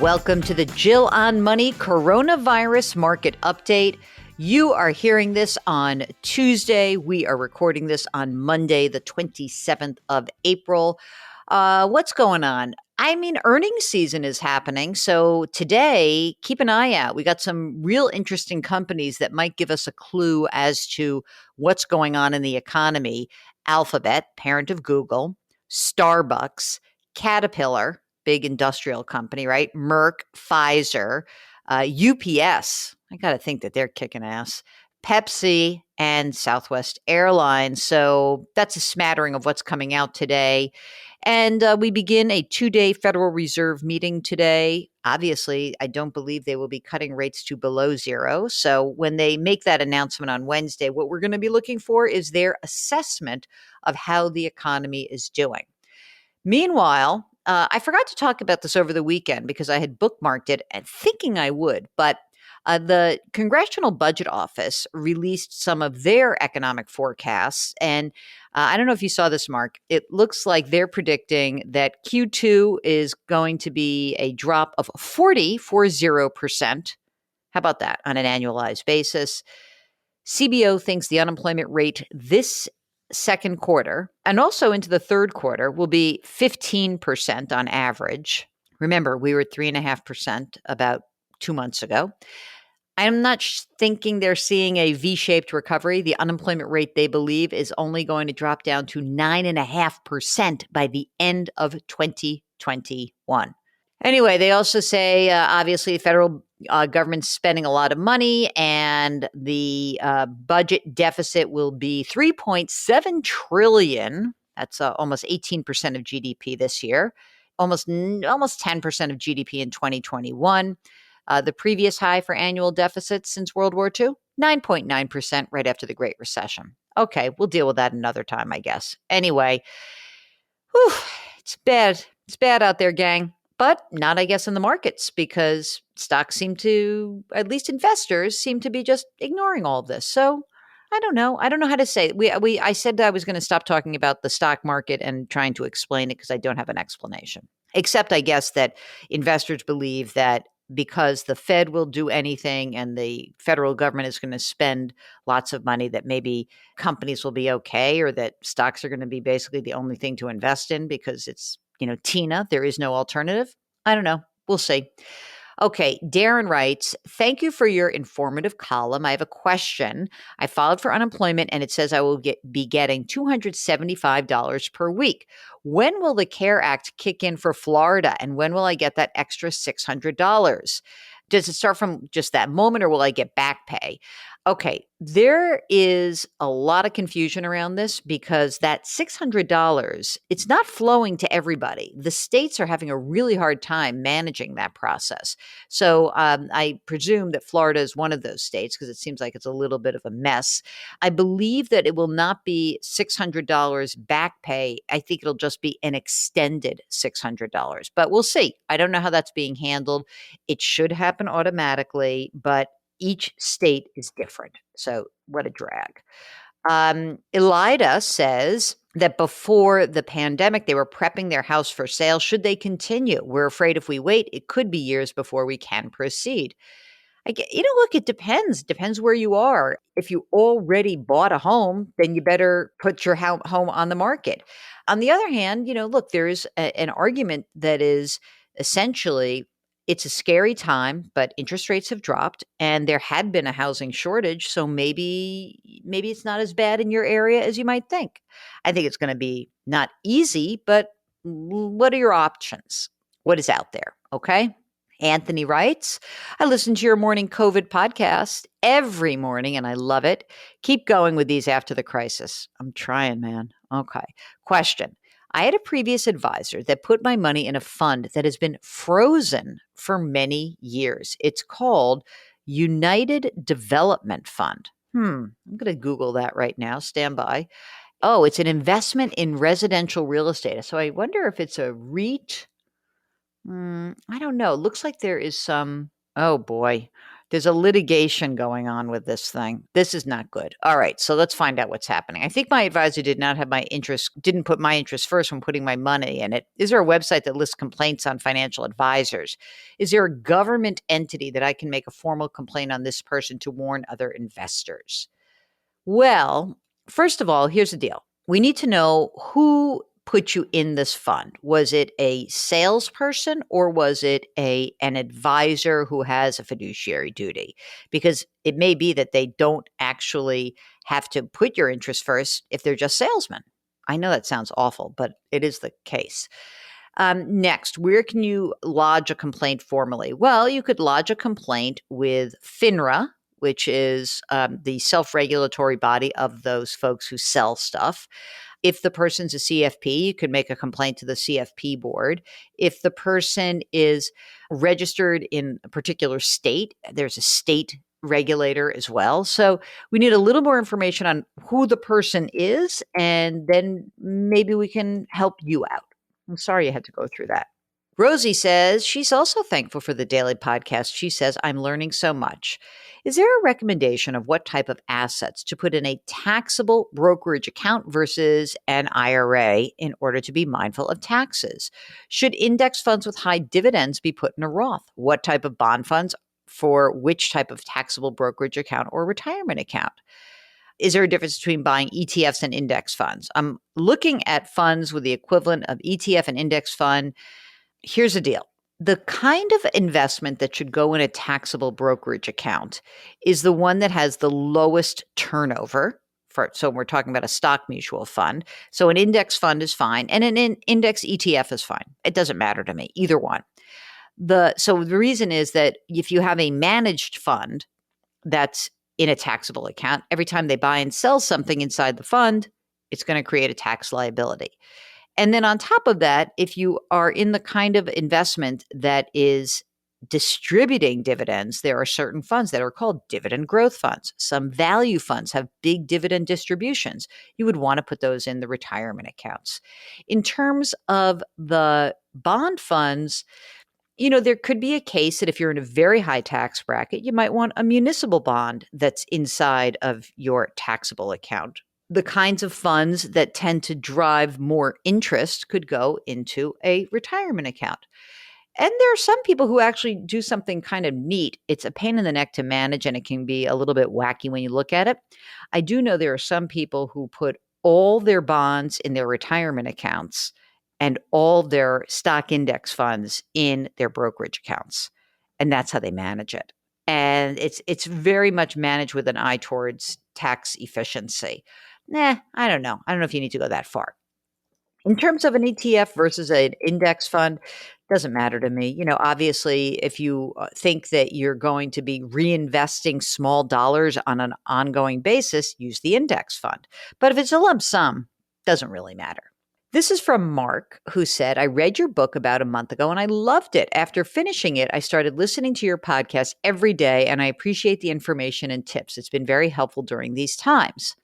Welcome to the Jill on Money Coronavirus Market Update. You are hearing this on Tuesday. We are recording this on Monday, the 27th of April. What's going on? I mean, earnings season is happening. So today, keep an eye out. We got some real interesting companies that might give us a clue as to what's going on in the economy. Alphabet, parent of Google, Starbucks, Caterpillar, big industrial company, right? Merck, Pfizer, UPS. I got to think that they're kicking ass. Pepsi and Southwest Airlines. So that's a smattering of what's coming out today. And we begin a 2-day Federal Reserve meeting today. Obviously, I don't believe they will be cutting rates to below zero. So when they make that announcement on Wednesday, what we're going to be looking for is their assessment of how the economy is doing. Meanwhile, I forgot to talk about this over the weekend because I had bookmarked it and thinking I would, but the Congressional Budget Office released some of their economic forecasts. And I don't know if you saw this, Mark. It looks like they're predicting that Q2 is going to be a drop of 40%. How about that on an annualized basis? CBO thinks the unemployment rate this second quarter and also into the third quarter will be 15% on average. Remember, we were at 3.5% about 2 months ago. I'm not thinking they're seeing a V-shaped recovery. The unemployment rate, they believe, is only going to drop down to 9.5% by the end of 2021. Anyway, they also say, obviously, the federal government's spending a lot of money, and the budget deficit will be $3.7 trillion. That's almost 18% of GDP this year, almost 10% of GDP in 2021. The previous high for annual deficits since World War II, 9.9% right after the Great Recession. Okay, we'll deal with that another time, I guess. Anyway, it's bad. It's bad out there, gang. But not, I guess, in the markets because stocks seem to, at least investors, seem to be just ignoring all of this. So I don't know. I don't know how to say it. I said I was going to stop talking about the stock market and trying to explain it because I don't have an explanation. Except, I guess, that investors believe that because the Fed will do anything and the federal government is going to spend lots of money, that maybe companies will be okay, or that stocks are going to be basically the only thing to invest in because it's, Tina, there is no alternative. I don't know. We'll see. Okay, Darren writes, thank you for your informative column. I have a question. I filed for unemployment and it says I will be getting $275 per week. When will the CARE Act kick in for Florida, and when will I get that extra $600? Does it start from just that moment, or will I get back pay? Okay, there is a lot of confusion around this because that $600, it's not flowing to everybody. The states are having a really hard time managing that process. So I presume that Florida is one of those states because it seems like it's a little bit of a mess. I believe that it will not be $600 back pay. I think it'll just be an extended $600, but we'll see. I don't know how that's being handled. It should happen automatically, but each state is different. So what a drag. Elida says that before the pandemic, they were prepping their house for sale. Should they continue? We're afraid if we wait, it could be years before we can proceed. Look, it depends. Depends where you are. If you already bought a home, then you better put your home on the market. On the other hand, look, there is an argument that is essentially, it's a scary time, but interest rates have dropped and there had been a housing shortage. So maybe it's not as bad in your area as you might think. I think it's going to be not easy, but what are your options? What is out there? Okay. Anthony writes, I listen to your morning COVID podcast every morning and I love it. Keep going with these after the crisis. I'm trying, man. Okay. Question. I had a previous advisor that put my money in a fund that has been frozen for many years. It's called United Development Fund. I'm going to Google that right now. Stand by. Oh, it's an investment in residential real estate. So I wonder if it's a REIT. I don't know. It looks like there is some, oh boy, There's a litigation going on with this thing. This is not good. All right, so let's find out what's happening. I think my advisor didn't put my interest first when putting my money in it. Is there a website that lists complaints on financial advisors? Is there a government entity that I can make a formal complaint on this person to warn other investors? Well, first of all, here's the deal. We need to know who put you in this fund. Was it a salesperson or was it an advisor who has a fiduciary duty? Because it may be that they don't actually have to put your interest first if they're just salesmen. I know that sounds awful, but it is the case. Next, where can you lodge a complaint formally? Well, you could lodge a complaint with FINRA, which is the self-regulatory body of those folks who sell stuff. If the person's a CFP, you could make a complaint to the CFP board. If the person is registered in a particular state, there's a state regulator as well. So we need a little more information on who the person is, and then maybe we can help you out. I'm sorry you had to go through that. Rosie says she's also thankful for the daily podcast. She says, I'm learning so much. Is there a recommendation of what type of assets to put in a taxable brokerage account versus an IRA in order to be mindful of taxes? Should index funds with high dividends be put in a Roth? What type of bond funds for which type of taxable brokerage account or retirement account? Is there a difference between buying ETFs and index funds? I'm looking at funds with the equivalent of ETF and index fund. Here's the deal. The kind of investment that should go in a taxable brokerage account is the one that has the lowest turnover. So we're talking about a stock mutual fund. So an index fund is fine, and an index ETF is fine. It doesn't matter to me, either one. So the reason is that if you have a managed fund that's in a taxable account, every time they buy and sell something inside the fund, it's going to create a tax liability. And then on top of that, if you are in the kind of investment that is distributing dividends, there are certain funds that are called dividend growth funds. Some value funds have big dividend distributions. You would want to put those in the retirement accounts. In terms of the bond funds, there could be a case that if you're in a very high tax bracket, you might want a municipal bond that's inside of your taxable account. The kinds of funds that tend to drive more interest could go into a retirement account. And there are some people who actually do something kind of neat. It's a pain in the neck to manage, and it can be a little bit wacky when you look at it. I do know there are some people who put all their bonds in their retirement accounts and all their stock index funds in their brokerage accounts. And that's how they manage it. And it's very much managed with an eye towards tax efficiency. I don't know. I don't know if you need to go that far. In terms of an ETF versus an index fund, doesn't matter to me. Obviously, if you think that you're going to be reinvesting small dollars on an ongoing basis, use the index fund. But if it's a lump sum, doesn't really matter. This is from Mark, who said, I read your book about a month ago and I loved it. After finishing it, I started listening to your podcast every day, and I appreciate the information and tips. It's been very helpful during these times.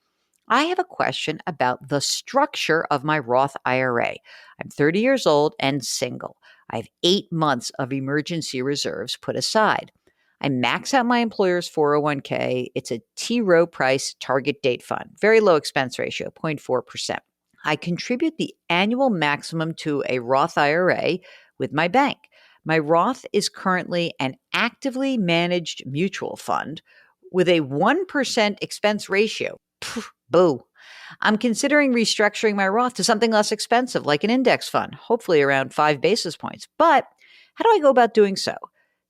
I have a question about the structure of my Roth IRA. I'm 30 years old and single. I have 8 months of emergency reserves put aside. I max out my employer's 401k. It's a T. Rowe Price target date fund. Very low expense ratio, 0.4%. I contribute the annual maximum to a Roth IRA with my bank. My Roth is currently an actively managed mutual fund with a 1% expense ratio. Boo. I'm considering restructuring my Roth to something less expensive, like an index fund, hopefully around 5 basis points. But how do I go about doing so?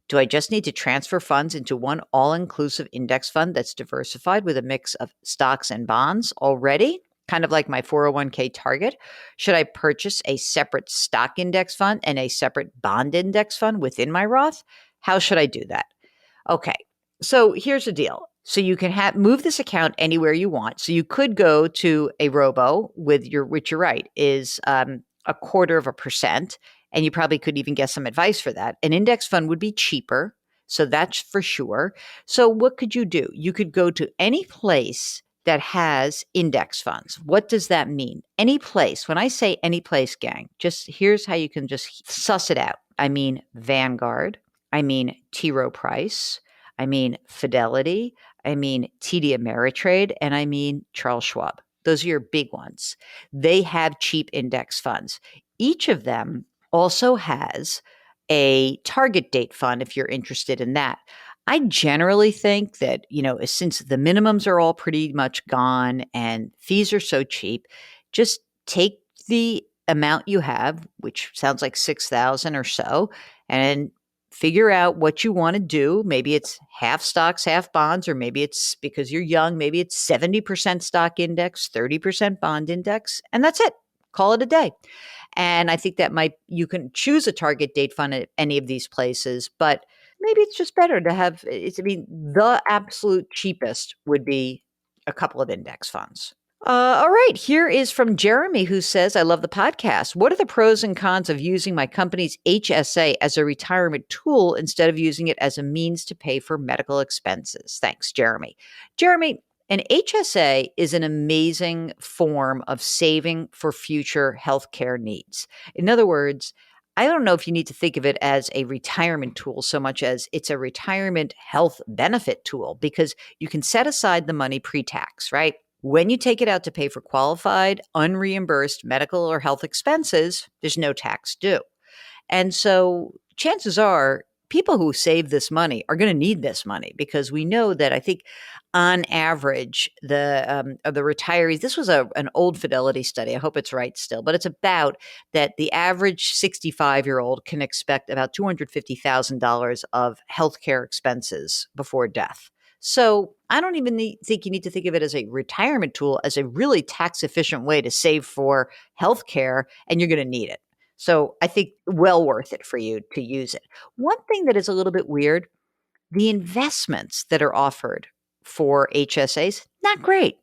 Do I just need to transfer funds into one all-inclusive index fund that's diversified with a mix of stocks and bonds already, kind of like my 401k target? Should I purchase a separate stock index fund and a separate bond index fund within my Roth? How should I do that? Okay, so here's the deal. So you can move this account anywhere you want. So you could go to a robo which you're right, is 0.25%. And you probably could even get some advice for that. An index fund would be cheaper. So that's for sure. So what could you do? You could go to any place that has index funds. What does that mean? Any place. When I say any place, gang, just here's how you can just suss it out. I mean Vanguard. I mean T. Rowe Price. I mean Fidelity, I mean TD Ameritrade, and I mean Charles Schwab. Those are your big ones. They have cheap index funds. Each of them also has a target date fund if you're interested in that. I generally think that, since the minimums are all pretty much gone and fees are so cheap, just take the amount you have, which sounds like 6,000 or so, and figure out what you want to do. Maybe it's half stocks, half bonds, or maybe it's because you're young, maybe it's 70% stock index, 30% bond index, and that's it. Call it a day. And I think you can choose a target date fund at any of these places, but maybe it's just better to have, the absolute cheapest would be a couple of index funds. All right. Here is from Jeremy, who says, I love the podcast. What are the pros and cons of using my company's HSA as a retirement tool instead of using it as a means to pay for medical expenses? Thanks, Jeremy. Jeremy, an HSA is an amazing form of saving for future healthcare needs. In other words, I don't know if you need to think of it as a retirement tool so much as it's a retirement health benefit tool, because you can set aside the money pre-tax, right? When you take it out to pay for qualified, unreimbursed medical or health expenses, there's no tax due. And so chances are people who save this money are going to need this money, because we know that, I think on average, of the retirees, this was an old Fidelity study. I hope it's right still, but it's about that the average 65-year-old can expect about $250,000 of healthcare expenses before death. So I don't even think you need to think of it as a retirement tool, as a really tax efficient way to save for healthcare, and you're going to need it. So I think well worth it for you to use it. One thing that is a little bit weird, the investments that are offered for HSAs, not great.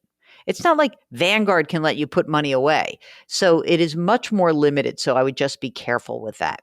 It's not like Vanguard can let you put money away. So it is much more limited. So I would just be careful with that.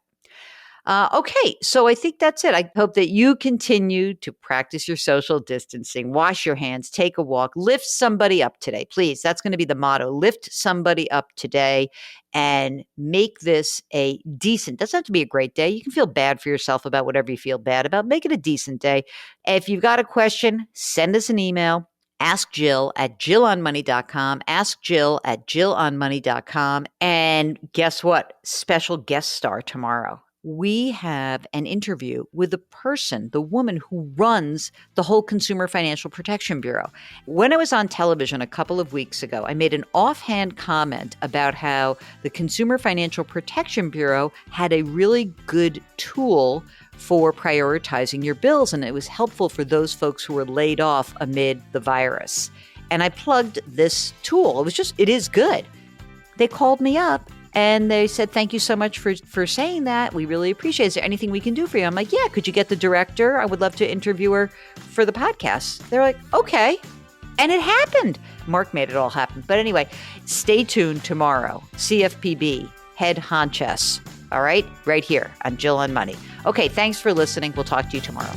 Okay, so I think that's it. I hope that you continue to practice your social distancing, wash your hands, take a walk, lift somebody up today. Please, that's going to be the motto. Lift somebody up today and make this a decent, doesn't have to be a great day. You can feel bad for yourself about whatever you feel bad about. Make it a decent day. If you've got a question, send us an email. Ask Jill at JillOnMoney.com. Ask Jill at JillOnMoney.com. And guess what? Special guest star tomorrow. We have an interview with the woman who runs the whole Consumer Financial Protection Bureau. When I was on television a couple of weeks ago, I made an offhand comment about how the Consumer Financial Protection Bureau had a really good tool for prioritizing your bills, and it was helpful for those folks who were laid off amid the virus. And I plugged this tool. It is good. They called me up and they said, thank you so much for saying that. We really appreciate it. Is there anything we can do for you? I'm like, yeah, could you get the director? I would love to interview her for the podcast. They're like, okay. And it happened. Mark made it all happen. But anyway, stay tuned tomorrow. CFPB, Head Honchess. All right? Right here on Jill on Money. Okay, thanks for listening. We'll talk to you tomorrow.